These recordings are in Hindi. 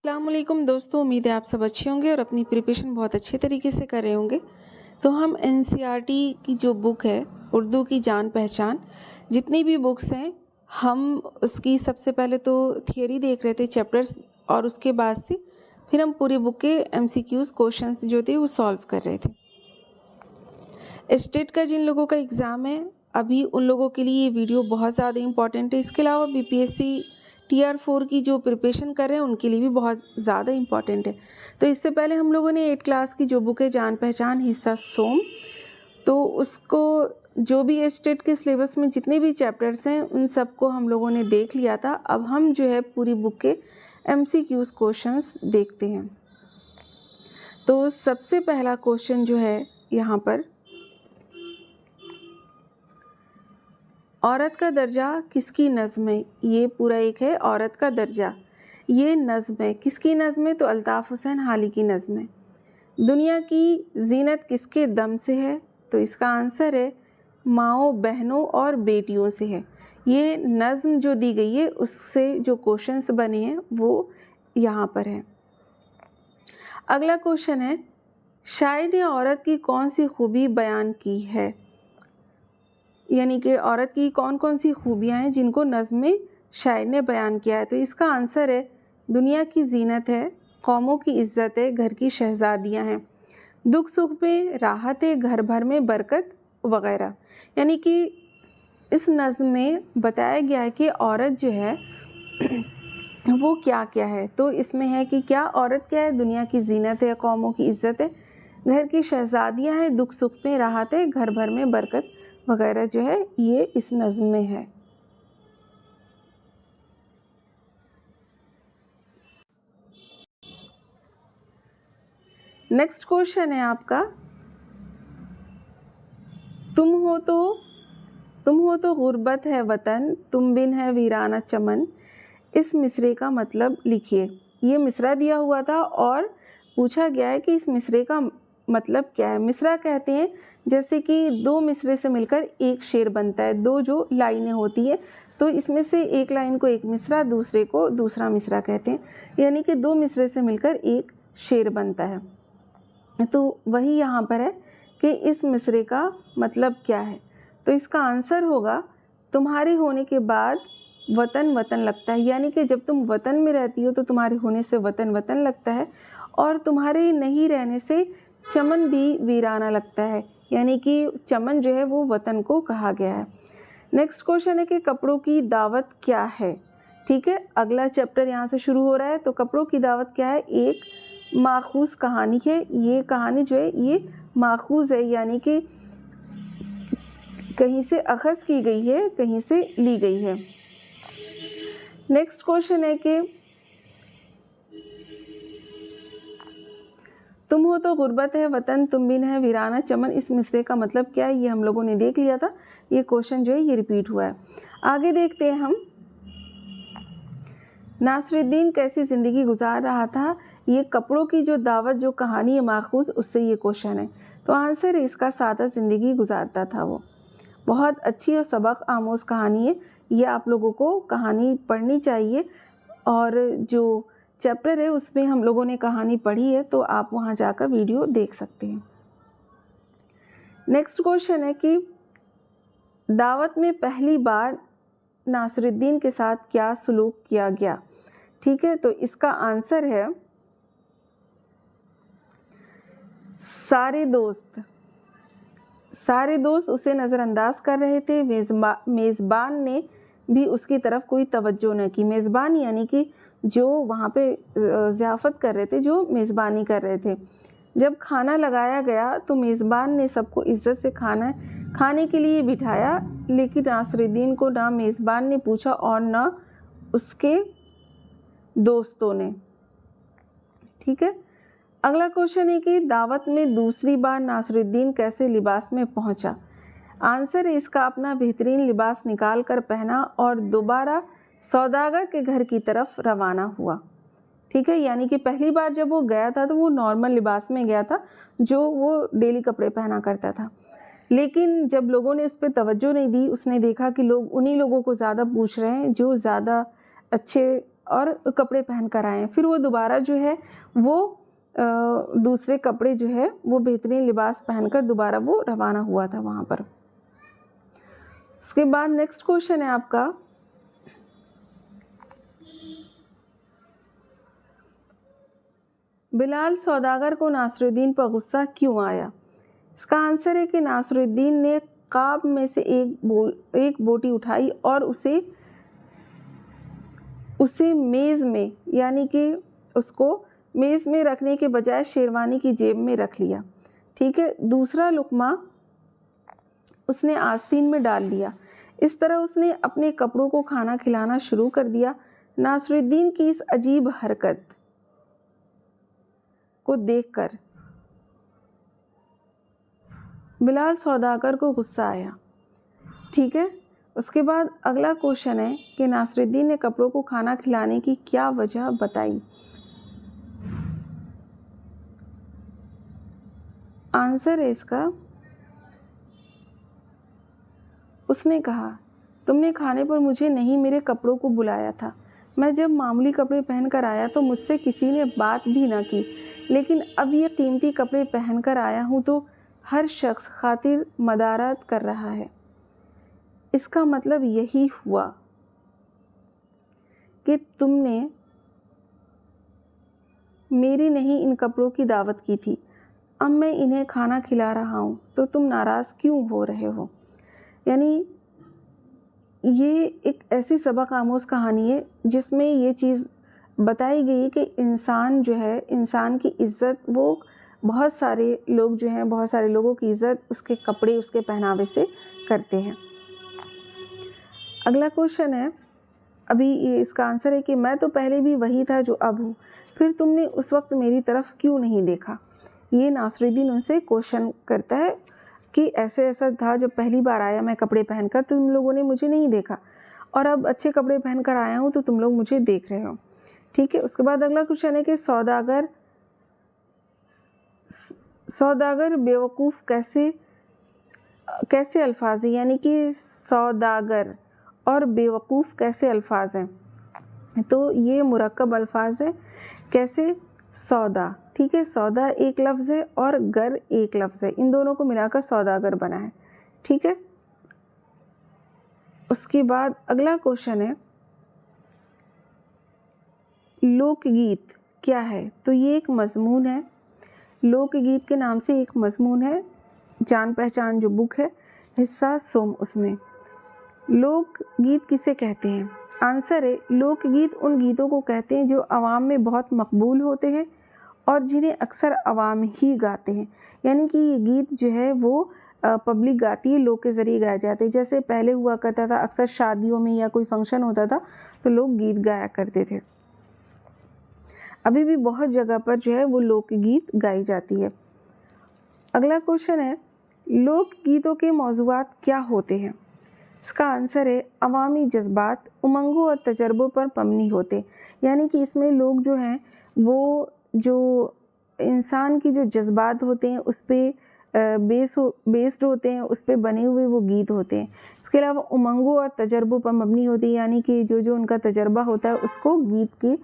अस्सलामुअलैकुम दोस्तों, उम्मीद है आप सब अच्छे होंगे और अपनी प्रिपरेशन बहुत अच्छे तरीके से कर रहे होंगे। तो हम एनसीईआरटी की जो बुक है उर्दू की जान पहचान, जितनी भी बुक्स हैं हम उसकी सबसे पहले तो थियरी देख रहे थे चैप्टर्स, और उसके बाद से फिर हम पूरी बुक के एमसीक्यूज़ क्वेश्चंस जो थे वो सॉल्व कर रहे थे। स्टेट का जिन लोगों का एग्ज़ाम है अभी उन लोगों के लिए ये वीडियो बहुत ज़्यादा इम्पॉर्टेंट है। इसके अलावा बीपीएससी TR4 की जो प्रिपरेशन कर रहे हैं उनके लिए भी बहुत ज़्यादा इम्पॉर्टेंट है। तो इससे पहले हम लोगों ने 8 क्लास की जो बुक है जान पहचान हिस्सा सोम, तो उसको जो भी स्टेट के सिलेबस में जितने भी चैप्टर्स हैं उन सबको हम लोगों ने देख लिया था। अब हम जो है पूरी बुक के MCQs क्वेश्चंस देखते हैं। तो सबसे पहला क्वेश्चन जो है यहाँ पर, औरत का दर्जा किसकी नज़्म है। ये पूरा एक है औरत का दर्जा, ये नज़्म है। किसकी नज़्म है? तो अल्ताफ़ हुसैन हाली की नज़्म है। दुनिया की जीनत किसके दम से है? तो इसका आंसर है माओ, बहनों और बेटियों से है। ये नज़्म जो दी गई है उससे जो क्वेश्चंस बने हैं वो यहाँ पर है। अगला क्वेश्चन है, शायर ने औरत की कौन सी खूबी बयान की है, यानी कि औरत की कौन कौन सी खूबियाँ हैं जिनको नज़्म में शायर ने बयान किया है। तो इसका आंसर है दुनिया की जीनत है, कौमों की इज़्ज़त है, घर की शहज़ादियाँ हैं, दुख सुख में राहत है, घर भर में बरकत वगैरह। यानी कि इस नज़्म में बताया गया है कि औरत जो है वो क्या क्या है। तो इसमें है कि क्या औरत क्या है? दुनिया की जीनत है, कौमों की इज़्ज़त है, घर की शहज़ादियाँ हैं, दुख सुख में राहत है, घर भर में बरकत वगैरह जो है ये इस नज़्म में है। नेक्स्ट क्वेश्चन है आपका, तुम हो तो गुर्बत है वतन, तुम बिन है वीराना चमन। इस मिसरे का मतलब लिखिए। ये मिसरा दिया हुआ था और पूछा गया है कि इस मिसरे का मतलब क्या है। मिसरा कहते हैं जैसे कि दो मिसरे से मिलकर एक शेर बनता है, दो जो लाइनें होती है, तो इसमें से एक लाइन को एक मिसरा, दूसरे को दूसरा मिसरा कहते हैं। यानी कि दो मिसरे से मिलकर एक शेर बनता है। तो वही यहाँ पर है कि इस मिसरे का मतलब क्या है। तो इसका आंसर होगा तुम्हारे होने के बाद वतन वतन लगता है। यानी कि जब तुम वतन में रहती हो तो तुम्हारे होने से वतन वतन लगता है, और तुम्हारे नहीं रहने से चमन भी वीराना लगता है। यानी कि चमन जो है वो वतन को कहा गया है। नेक्स्ट क्वेश्चन है कि कपड़ों की दावत क्या है। ठीक है, अगला चैप्टर यहाँ से शुरू हो रहा है। तो कपड़ों की दावत क्या है? एक माखूज़ कहानी है। ये कहानी जो है ये माखूज़ है, यानी कि कहीं से अखज़ की गई है, कहीं से ली गई है। नेक्स्ट क्वेश्चन है कि तुम हो तो गुर्बत है वतन, तुम बिन है वीराना चमन। इस मिसरे का मतलब क्या है? ये हम लोगों ने देख लिया था। ये क्वेश्चन जो है ये रिपीट हुआ है। आगे देखते हैं हम, नासिरुद्दीन कैसी ज़िंदगी गुजार रहा था। ये कपड़ों की जो दावत जो कहानी है माखूज़, उससे ये क्वेश्चन है। तो आंसर है इसका सादा ज़िंदगी गुजारता था वो। बहुत अच्छी और सबक आमोज़ कहानी है। ये आप लोगों को कहानी पढ़नी चाहिए, और जो चैप्टर है उसमें हम लोगों ने कहानी पढ़ी है, तो आप वहाँ जाकर वीडियो देख सकते हैं। नेक्स्ट क्वेश्चन है कि दावत में पहली बार नासिरुद्दीन के साथ क्या सलूक किया गया। ठीक है, तो इसका आंसर है सारे दोस्त उसे नज़रअंदाज कर रहे थे। मेज़बान ने भी उसकी तरफ कोई तवज्जो न की। मेज़बान यानी कि जो वहाँ पे ज़ियाफ़त कर रहे थे, जो मेज़बानी कर रहे थे। जब खाना लगाया गया तो मेज़बान ने सबको इज़्ज़त से खाने के लिए बिठाया, लेकिन नासिरुद्दीन को ना मेज़बान ने पूछा और ना उसके दोस्तों ने। ठीक है, अगला क्वेश्चन है कि दावत में दूसरी बार नासिरुद्दीन कैसे लिबास में पहुंचा। आंसर है इसका अपना बेहतरीन लिबास निकाल कर पहना और दोबारा सौदागर के घर की तरफ रवाना हुआ। ठीक है, यानी कि पहली बार जब वो गया था तो वो नॉर्मल लिबास में गया था, जो वो डेली कपड़े पहना करता था। लेकिन जब लोगों ने उस पर तवज्जो नहीं दी, उसने देखा कि लोग उन्हीं लोगों को ज़्यादा पूछ रहे हैं जो ज़्यादा अच्छे और कपड़े पहन कर आए हैं। फिर वो दोबारा जो है वो दूसरे कपड़े जो है वो बेहतरीन लिबास पहनकर दोबारा वो रवाना हुआ था वहाँ पर। इसके बाद नेक्स्ट क्वेश्चन है आपका, बिलाल सौदागर को नासरुद्दीन पर गुस्सा क्यों आया? इसका आंसर है कि नासरुद्दीन ने काब में से एक बोटी उठाई और उसे मेज़ में, यानी कि उसको मेज़ में रखने के बजाय शेरवानी की जेब में रख लिया। ठीक है, दूसरा लुकमा उसने आस्तीन में डाल लिया। इस तरह उसने अपने कपड़ों को खाना खिलाना शुरू कर दिया। नासरुद्दीन की इस अजीब हरकत को देखकर बिलाल सौदागर को गुस्सा आया। ठीक है, उसके बाद अगला क्वेश्चन है कि नासरुद्दीन ने कपड़ों को खाना खिलाने की क्या वजह बताई? आंसर है इसका, उसने कहा, तुमने खाने पर मुझे नहीं मेरे कपड़ों को बुलाया था। मैं जब मामूली कपड़े पहनकर आया तो मुझसे किसी ने बात भी ना की, लेकिन अब ये कीमती कपड़े पहनकर आया हूँ तो हर शख्स खातिर मदारत कर रहा है। इसका मतलब यही हुआ कि तुमने मेरी नहीं इन कपड़ों की दावत की थी। अब मैं इन्हें खाना खिला रहा हूँ तो तुम नाराज़ क्यों हो रहे हो? यानी ये एक ऐसी सबक आमोज़ कहानी है जिसमें ये चीज़ बताई गई कि इंसान जो है, इंसान की इज़्ज़त वो बहुत सारे लोग जो हैं, बहुत सारे लोगों की इज़्ज़त उसके कपड़े, उसके पहनावे से करते हैं। अगला क्वेश्चन है, अभी इसका आंसर है कि मैं तो पहले भी वही था जो अब हूँ, फिर तुमने उस वक्त मेरी तरफ क्यों नहीं देखा? ये नासरुद्दीन उनसे क्वेश्चन करता है कि ऐसा था, जब पहली बार आया मैं कपड़े पहनकर तो तुम लोगों ने मुझे नहीं देखा, और अब अच्छे कपड़े पहनकर आया हूँ तो तुम लोग मुझे देख रहे हो। ठीक है, उसके बाद अगला क्वेश्चन है कि सौदागर बेवकूफ़ कैसे अल्फाज है, यानी कि सौदागर और बेवकूफ़ कैसे अल्फाज हैं? तो ये मुरक्कब अल्फाज है। कैसे? सौदा, ठीक है, सौदा एक लफ्ज़ है और गर एक लफ्ज़ है, इन दोनों को मिलाकर सौदागर बना है। ठीक है, उसके बाद अगला क्वेश्चन है, लोकगीत क्या है? तो ये एक मज़मून है, लोकगीत के नाम से एक मज़मून है, जान पहचान जो बुक है, हिस्सा सोम, उसमें लोकगीत किसे कहते हैं? आंसर है, लोकगीत उन गीतों को कहते हैं जो आवाम में बहुत मकबूल होते हैं और जिन्हें अक्सर आवाम ही गाते हैं। यानी कि ये गीत जो है वो पब्लिक गाती है, लोग के ज़रिए गाए जाते हैं। जैसे पहले हुआ करता था, अक्सर शादियों में या कोई फंक्शन होता था तो लोग गीत गाया करते थे। अभी भी बहुत जगह पर जो है वो लोकगीत गाई जाती है। अगला क्वेश्चन है, लोकगीतों के मौज़ूआत क्या होते हैं? इसका आंसर है, अवामी जज्बात, उमंगों और तजर्बों पर मबनी होते। यानी कि इसमें लोग जो हैं वो जो इंसान की जो जज्बात होते हैं उस पर बेस्ड होते हैं, उस पर बने हुए वो गीत होते हैं। इसके अलावा उमंगों और तजर्बों पर मबनी होती है, यानी कि जो उनका तजर्बा होता है उसको गीत के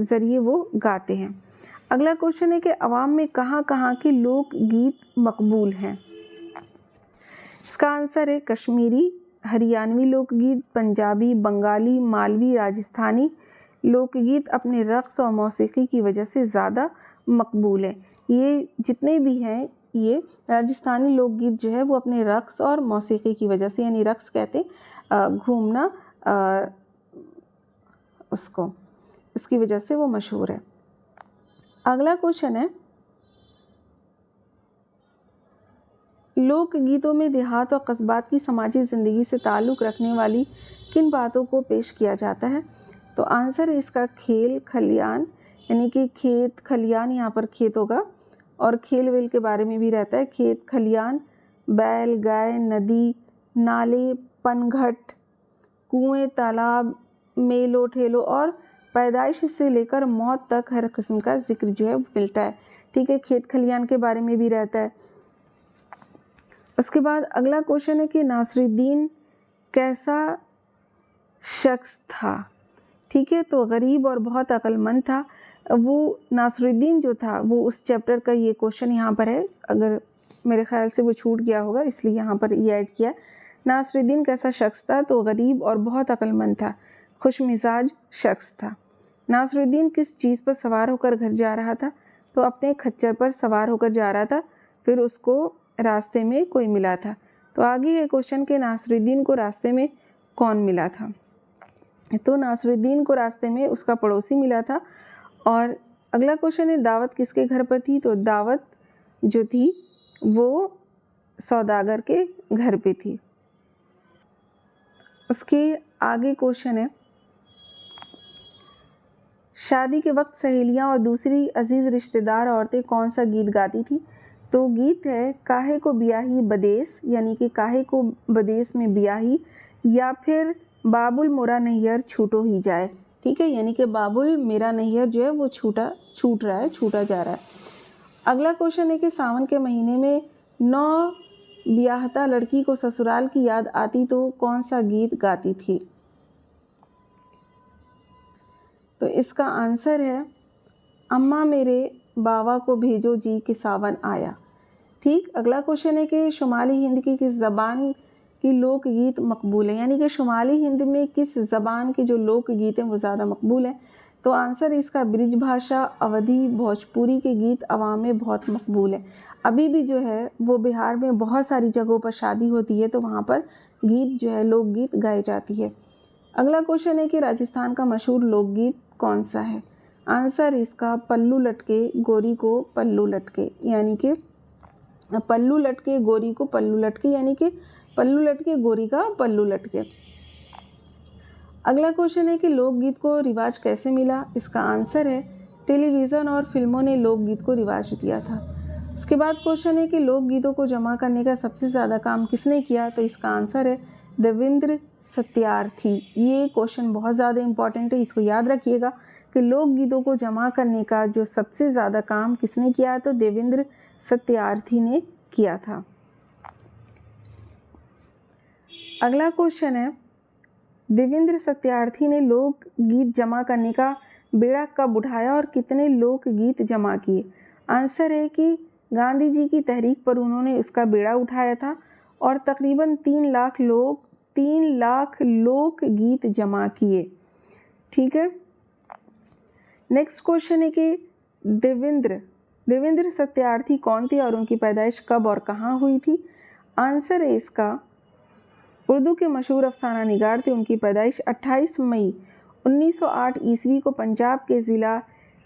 ज़रिए वो गाते हैं। अगला क्वेश्चन है कि अवाम में कहाँ कहाँ के लोक गीत मकबूल हैं? इसका आंसर है, कश्मीरी, हरियाणवी लोकगीत, पंजाबी, बंगाली, मालवी, राजस्थानी लोकगीत अपने रक़्स और मौसीकी की वजह से ज़्यादा मकबूल हैं। ये जितने भी हैं, ये राजस्थानी लोकगीत जो है वो अपने रक़्स और मौसीकी की वजह से, यानी रक़्स कहते घूमना, उसको, इसकी वजह से वो मशहूर है। अगला क्वेश्चन है, लोक गीतों में देहात और कस्बात की समाजी ज़िंदगी से ताल्लुक़ रखने वाली किन बातों को पेश किया जाता है? तो आंसर है इसका, खेल खलियान, यानी कि खेत खलियान, यहाँ पर खेत होगा, और खेल वेल के बारे में भी रहता है। खेत खलियान, बैल गाय, नदी नाले, पनघट, कुएँ तालाब, मेलो ठेलो और पैदाइश से लेकर मौत तक हर किस्म का जिक्र जो है मिलता है। ठीक है, खेत खलियान के बारे में भी रहता है। उसके बाद अगला क्वेश्चन है कि नासरुद्दीन कैसा शख्स था? ठीक है। तो गरीब और बहुत अक्लमंद था, वो नासरुद्दीन जो था वो उस चैप्टर का ये क्वेश्चन यहाँ पर है, अगर मेरे ख्याल से वो छूट गया होगा इसलिए यहाँ पर ये ऐड किया। नासरुद्दीन कैसा शख्स था? तो गरीब और बहुत अक्लमंद था, खुश मिजाज शख्स था। नासरुद्दीन किस चीज़ पर सवार होकर घर जा रहा था? तो अपने खच्चर पर सवार होकर जा रहा था, फिर उसको रास्ते में कोई मिला था। तो आगे है क्वेश्चन के नासरुद्दीन को रास्ते में कौन मिला था? तो नासरुद्दीन को रास्ते में उसका पड़ोसी मिला था। और अगला क्वेश्चन है दावत किसके घर पर थी? तो दावत जो थी वो सौदागर के घर पे थी। उसके आगे क्वेश्चन है शादी के वक्त सहेलियां और दूसरी अजीज़ रिश्तेदार औरतें कौन सा गीत गाती थी? तो गीत है काहे को बियाही बदेस, यानी कि काहे को बदेस में बियाही, या फिर बाबुल मोरा नैहर छूटो ही जाए। ठीक है, यानी कि बाबुल मेरा नैहर जो है वो छूट रहा है, छूटा जा रहा है। अगला क्वेश्चन है कि सावन के महीने में नौ ब्याहता लड़की को ससुराल की याद आती तो कौन सा गीत गाती थी? तो इसका आंसर है अम्मा मेरे बावा को भेजो जी कि सावन आया। ठीक। अगला क्वेश्चन है कि शुमाली हिंद की किस ज़बान की लोकगीत मकबूल है, यानी कि शुमाली हिंद में किस ज़बान के जो लोकगीत हैं वो ज़्यादा मकबूल हैं? तो आंसर इसका ब्रिज भाषा, अवधी, भोजपुरी के गीत अवाम में बहुत मकबूल है। अभी भी जो है वो बिहार में बहुत सारी जगहों पर शादी होती है तो वहाँ पर गीत जो है लोकगीत गाई जाती है। अगला क्वेश्चन है कि राजस्थान का मशहूर लोकगीत कौन सा है? आंसर इसका पल्लू लटके गोरी को पल्लू लटके, यानी कि पल्लू लटके गोरी को पल्लू लटके, यानी कि पल्लू लटके गोरी का पल्लू लटके। अगला क्वेश्चन है कि लोकगीत को रिवाज कैसे मिला? इसका आंसर है टेलीविज़न और फिल्मों ने लोकगीत को रिवाज दिया था। उसके बाद क्वेश्चन है कि लोकगीतों को जमा करने का सबसे ज़्यादा काम किसने किया? तो इसका आंसर है देवेंद्र सत्यार्थी। ये क्वेश्चन बहुत ज़्यादा इम्पॉर्टेंट है, इसको याद रखिएगा कि लोकगीतों को जमा करने का जो सबसे ज़्यादा काम किसने किया? तो देवेंद्र सत्यार्थी ने किया था। अगला क्वेश्चन है देवेंद्र सत्यार्थी ने लोकगीत जमा करने का बेड़ा कब उठाया और कितने लोकगीत जमा किए? आंसर है कि गांधी जी की तहरीक पर उन्होंने उसका बेड़ा उठाया था और तकरीबन 3 लाख लोकगीत जमा किए। ठीक है। नेक्स्ट क्वेश्चन है कि देवेंद्र सत्यार्थी कौन थे और उनकी पैदाइश कब और कहाँ हुई थी? आंसर है इसका उर्दू के मशहूर अफसाना निगार थे। उनकी पैदाइश 28 मई 1908 ईस्वी को पंजाब के ज़िला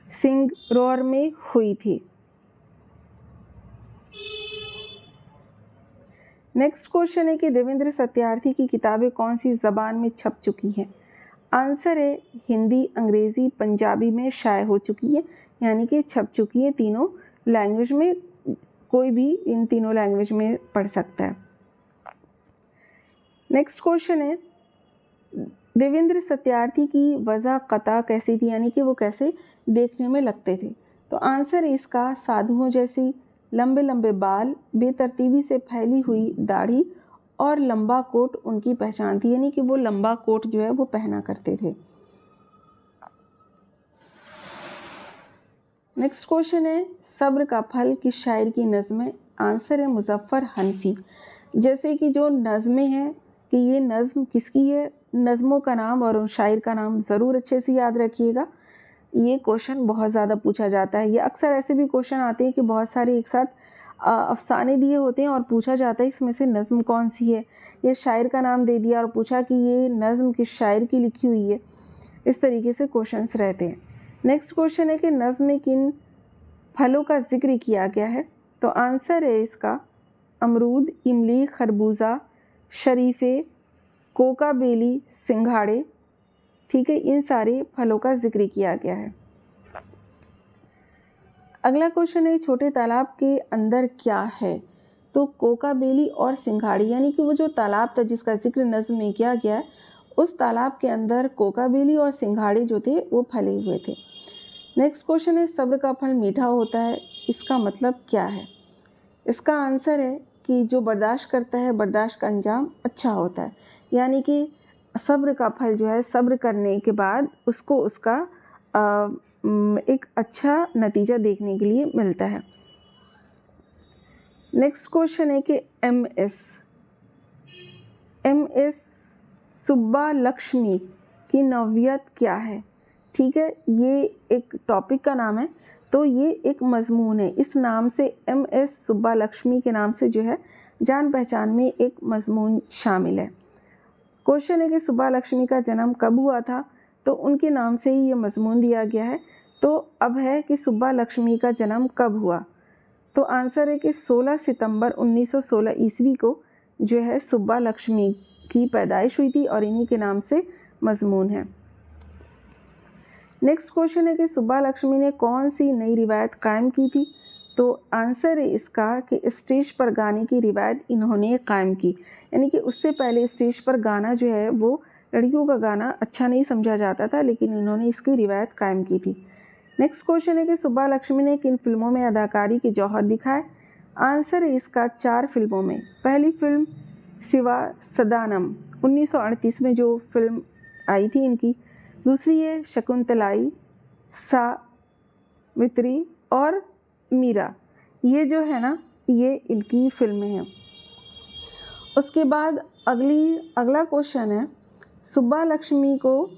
सिंगरौर में हुई थी। नेक्स्ट क्वेश्चन है कि देवेंद्र सत्यार्थी की किताबें कौन सी ज़बान में छप चुकी हैं? आंसर है हिंदी, अंग्रेज़ी, पंजाबी में शाये हो चुकी है, यानी कि छप चुकी है तीनों लैंग्वेज में। कोई भी इन तीनों लैंग्वेज में पढ़ सकता है। नेक्स्ट क्वेश्चन है देवेंद्र सत्यार्थी की वजह कता कैसी थी, यानी कि वो कैसे देखने में लगते थे? तो आंसर इसका साधुओं जैसी लंबे लंबे बाल, बेतरतीबी से फैली हुई दाढ़ी और लंबा कोट उनकी पहचान थी, यानी कि वो लंबा कोट जो है वो पहना करते थे। नेक्स्ट क्वेश्चन है सब्र का फल किस शायर की नज़्म है? आंसर है मुज़फ़्फ़र हनफी। जैसे कि जो नज़्में हैं कि ये नज़्म किसकी है, नज़्मों का नाम और उन शायर का नाम ज़रूर अच्छे से याद रखिएगा। ये क्वेश्चन बहुत ज़्यादा पूछा जाता है। ये अक्सर ऐसे भी क्वेश्चन आते हैं कि बहुत सारे एक साथ अफसाने दिए होते हैं और पूछा जाता है इसमें से नज़्म कौन सी है। ये शायर का नाम दे दिया और पूछा कि ये नज़्म किस शायर की लिखी हुई है। इस तरीके से क्वेश्चंस रहते हैं। नेक्स्ट क्वेश्चन है कि नज़्म में किन फलों का जिक्र किया गया है? तो आंसर है इसका अमरूद, इमली, खरबूजा, शरीफे, कोका बेली, सिंघाड़े। ठीक है, इन सारे फलों का जिक्र किया गया है। अगला क्वेश्चन है छोटे तालाब के अंदर क्या है? तो कोका बेली और सिंघाड़ी, यानी कि वो जो तालाब था जिसका जिक्र नज़्म में किया गया है उस तालाब के अंदर कोका बेली और सिंघाड़े जो थे वो फले हुए थे। नेक्स्ट क्वेश्चन है सब्र का फल मीठा होता है, इसका मतलब क्या है? इसका आंसर है कि जो बर्दाश्त करता है बर्दाश्त का अंजाम अच्छा होता है, यानी कि सब्र का फल जो है, सब्र करने के बाद उसको उसका एक अच्छा नतीजा देखने के लिए मिलता है। नेक्स्ट क्वेश्चन है कि एम.एस. सुब्बालक्ष्मी की नौवियत क्या है। ठीक है, ये एक टॉपिक का नाम है, तो ये एक मजमून है। इस नाम से एम.एस. सुब्बालक्ष्मी के नाम से जो है जान पहचान में एक मजमून शामिल है। क्वेश्चन है कि सुब्बालक्ष्मी का जन्म कब हुआ था, तो उनके नाम से ही ये मजमून दिया गया है। तो अब है कि सुब्बालक्ष्मी का जन्म कब हुआ, तो आंसर है कि 16 सितंबर 1916 ईस्वी को जो है सुब्बालक्ष्मी की पैदाइश हुई थी और इन्हीं के नाम से मजमून है। नेक्स्ट क्वेश्चन है कि सुब्बालक्ष्मी ने कौन सी नई रिवायत कायम की थी, तो आंसर है इसका कि स्टेज पर गाने की रिवायत इन्होंने कायम की। यानी कि उससे पहले स्टेज पर गाना जो है वो लड़कियों का गाना अच्छा नहीं समझा जाता था, लेकिन इन्होंने इसकी रिवायत कायम की थी। नेक्स्ट क्वेश्चन है कि सुब्बालक्ष्मी ने किन फिल्मों में अदाकारी के जौहर दिखाए। आंसर है इसका 4 फिल्मों में। पहली फिल्म शिवा सदानम 1938 में जो फिल्म आई थी इनकी। दूसरी है शकुंतलाई, सावित्री और मीरा, ये जो है ना ये इनकी फिल्में हैं। उसके बाद अगला क्वेश्चन है सुब्बालक्ष्मी को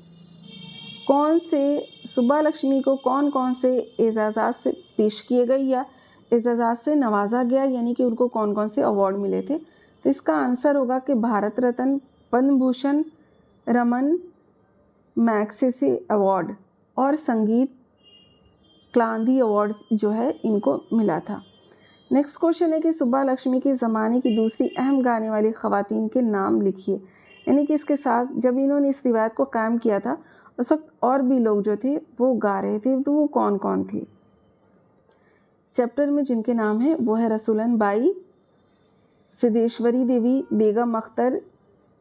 कौन कौन से एजाज़ात से पेश किए गए या एजाज़ात से नवाजा गया, यानी कि उनको कौन कौन से अवार्ड मिले थे। तो इसका आंसर होगा कि भारत रत्न, पद्म भूषण, रमन मैग्सेसे अवार्ड और संगीत क्रांति अवार्ड्स जो है इनको मिला था। नेक्स्ट क्वेश्चन है कि सुब्बालक्ष्मी के ज़माने की दूसरी अहम गाने वाली ख़वातीन के नाम लिखिए। यानी कि इसके साथ जब इन्होंने इस रिवायत को कायम किया था उस वक्त और भी लोग जो थे वो गा रहे थे, तो वो कौन कौन थे। चैप्टर में जिनके नाम है वो है रसूलन बाई, सिद्धेश्वरी देवी, बेगम अख्तर,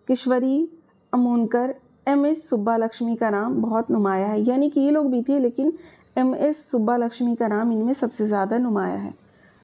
किश्वरी अमोनकर। एम.एस. सुब्बालक्ष्मी का नाम बहुत नुमाया है, यानी कि ये लोग भी थे लेकिन एम.एस. सुब्बालक्ष्मी का नाम इनमें सबसे ज़्यादा नुमाया है।